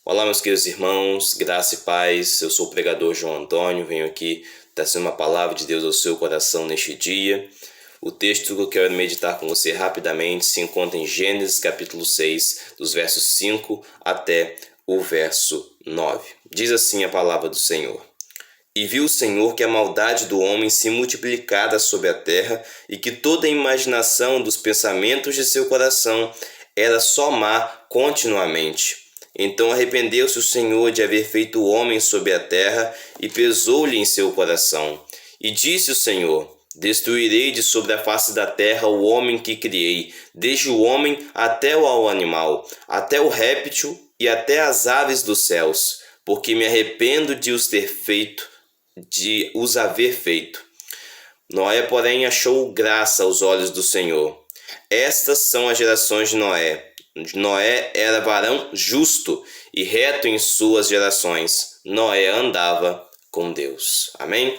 Olá, meus queridos irmãos, graça e paz. Eu sou o pregador João Antônio, venho aqui trazer uma palavra de Deus ao seu coração neste dia. O texto que eu quero meditar com você rapidamente se encontra em Gênesis capítulo 6, dos versos 5 até o verso 9. Diz assim a palavra do Senhor. E viu o Senhor que a maldade do homem se multiplicara sobre a terra e que toda a imaginação dos pensamentos de seu coração era só má continuamente. Então arrependeu-se o Senhor de haver feito o homem sobre a terra e pesou-lhe em seu coração. E disse o Senhor: Destruirei de sobre a face da terra o homem que criei, desde o homem até o animal, até o réptil e até as aves dos céus, porque me arrependo de os haver feito. Noé, porém, achou graça aos olhos do Senhor. Estas são as gerações de Noé. Noé era varão justo e reto em suas gerações. Noé andava com Deus. Amém?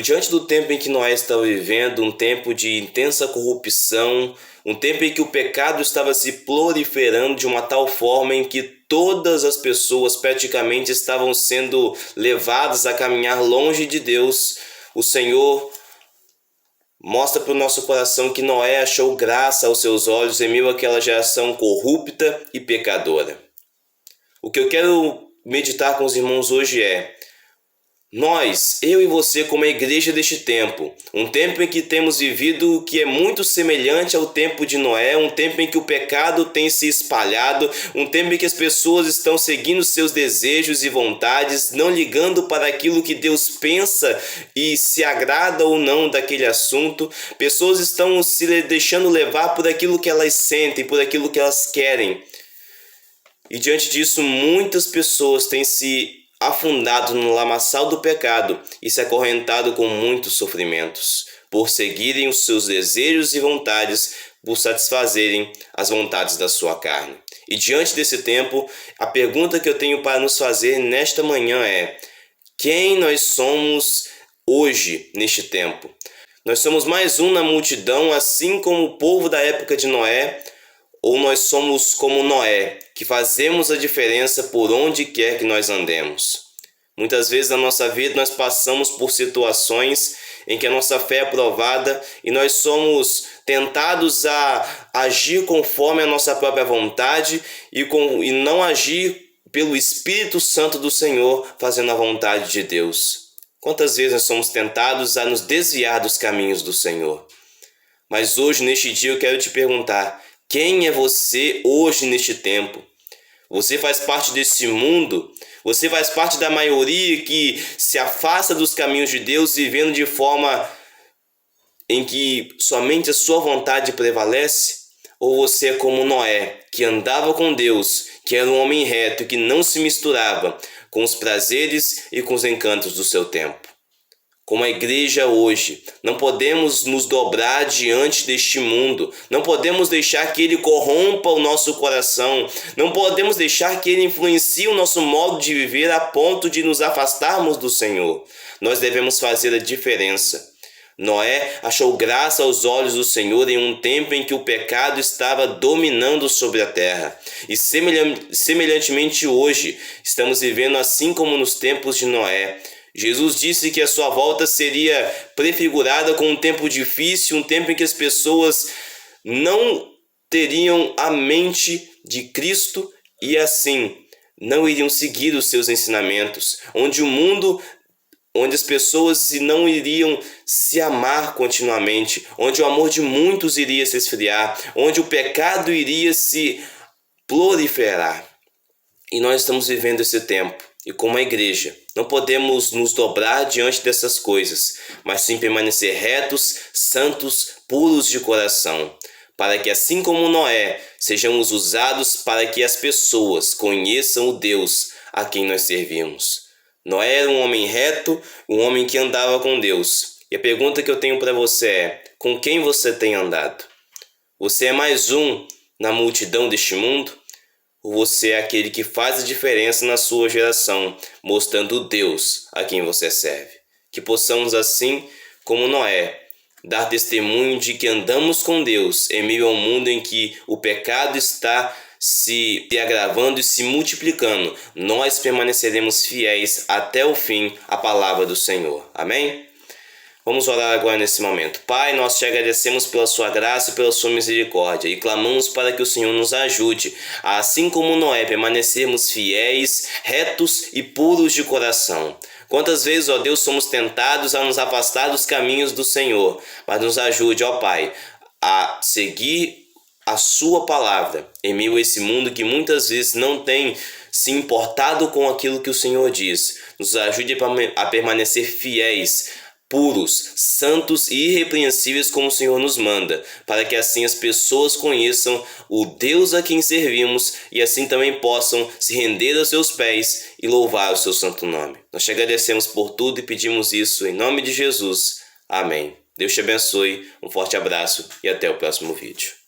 Diante do tempo em que Noé estava vivendo, um tempo de intensa corrupção, um tempo em que o pecado estava se proliferando de uma tal forma em que todas as pessoas praticamente estavam sendo levadas a caminhar longe de Deus, o Senhor mostra para o nosso coração que Noé achou graça aos seus olhos em meio àquela geração corrupta e pecadora. O que eu quero meditar com os irmãos hoje é: nós, eu e você, como a igreja deste tempo, um tempo em que temos vivido que é muito semelhante ao tempo de Noé, um tempo em que o pecado tem se espalhado, um tempo em que as pessoas estão seguindo seus desejos e vontades, não ligando para aquilo que Deus pensa e se agrada ou não daquele assunto. Pessoas estão se deixando levar por aquilo que elas sentem, por aquilo que elas querem. E diante disso, muitas pessoas têm se afundado no lamaçal do pecado e se acorrentado com muitos sofrimentos, por seguirem os seus desejos e vontades, por satisfazerem as vontades da sua carne. E diante desse tempo, a pergunta que eu tenho para nos fazer nesta manhã é: quem nós somos hoje, neste tempo? Nós somos mais um na multidão, assim como o povo da época de Noé, ou nós somos como Noé, que fazemos a diferença por onde quer que nós andemos? Muitas vezes na nossa vida nós passamos por situações em que a nossa fé é provada e nós somos tentados a agir conforme a nossa própria vontade e não agir pelo Espírito Santo do Senhor, fazendo a vontade de Deus. Quantas vezes nós somos tentados a nos desviar dos caminhos do Senhor? Mas hoje, neste dia, eu quero te perguntar: quem é você hoje neste tempo? Você faz parte desse mundo? Você faz parte da maioria que se afasta dos caminhos de Deus, vivendo de forma em que somente a sua vontade prevalece? Ou você é como Noé, que andava com Deus, que era um homem reto e que não se misturava com os prazeres e com os encantos do seu tempo? Como a igreja hoje, não podemos nos dobrar diante deste mundo, não podemos deixar que ele corrompa o nosso coração, não podemos deixar que ele influencie o nosso modo de viver a ponto de nos afastarmos do Senhor. Nós devemos fazer a diferença. Noé achou graça aos olhos do Senhor em um tempo em que o pecado estava dominando sobre a terra. E semelhantemente hoje, estamos vivendo assim como nos tempos de Noé. Jesus disse que a sua volta seria prefigurada com um tempo difícil, um tempo em que as pessoas não teriam a mente de Cristo e assim não iriam seguir os seus ensinamentos, onde as pessoas não iriam se amar continuamente, onde o amor de muitos iria se esfriar, onde o pecado iria se proliferar. E nós estamos vivendo esse tempo. E como a igreja, não podemos nos dobrar diante dessas coisas, mas sim permanecer retos, santos, puros de coração, para que assim como Noé, sejamos usados para que as pessoas conheçam o Deus a quem nós servimos. Noé era um homem reto, um homem que andava com Deus. E a pergunta que eu tenho para você é: com quem você tem andado? Você é mais um na multidão deste mundo? Ou você é aquele que faz a diferença na sua geração, mostrando o Deus a quem você serve? Que possamos, assim como Noé, dar testemunho de que andamos com Deus em meio a um mundo em que o pecado está se agravando e se multiplicando, nós permaneceremos fiéis até o fim à palavra do Senhor. Amém? Vamos orar agora nesse momento. Pai, nós te agradecemos pela sua graça e pela sua misericórdia e clamamos para que o Senhor nos ajude, a, assim como Noé, permanecermos fiéis, retos e puros de coração. Quantas vezes, ó Deus, somos tentados a nos afastar dos caminhos do Senhor, mas nos ajude, ó Pai, a seguir a sua palavra em meio a esse mundo que muitas vezes não tem se importado com aquilo que o Senhor diz. Nos ajude a permanecer fiéis, puros, santos e irrepreensíveis como o Senhor nos manda, para que assim as pessoas conheçam o Deus a quem servimos e assim também possam se render aos seus pés e louvar o seu santo nome. Nós te agradecemos por tudo e pedimos isso em nome de Jesus. Amém. Deus te abençoe, um forte abraço e até o próximo vídeo.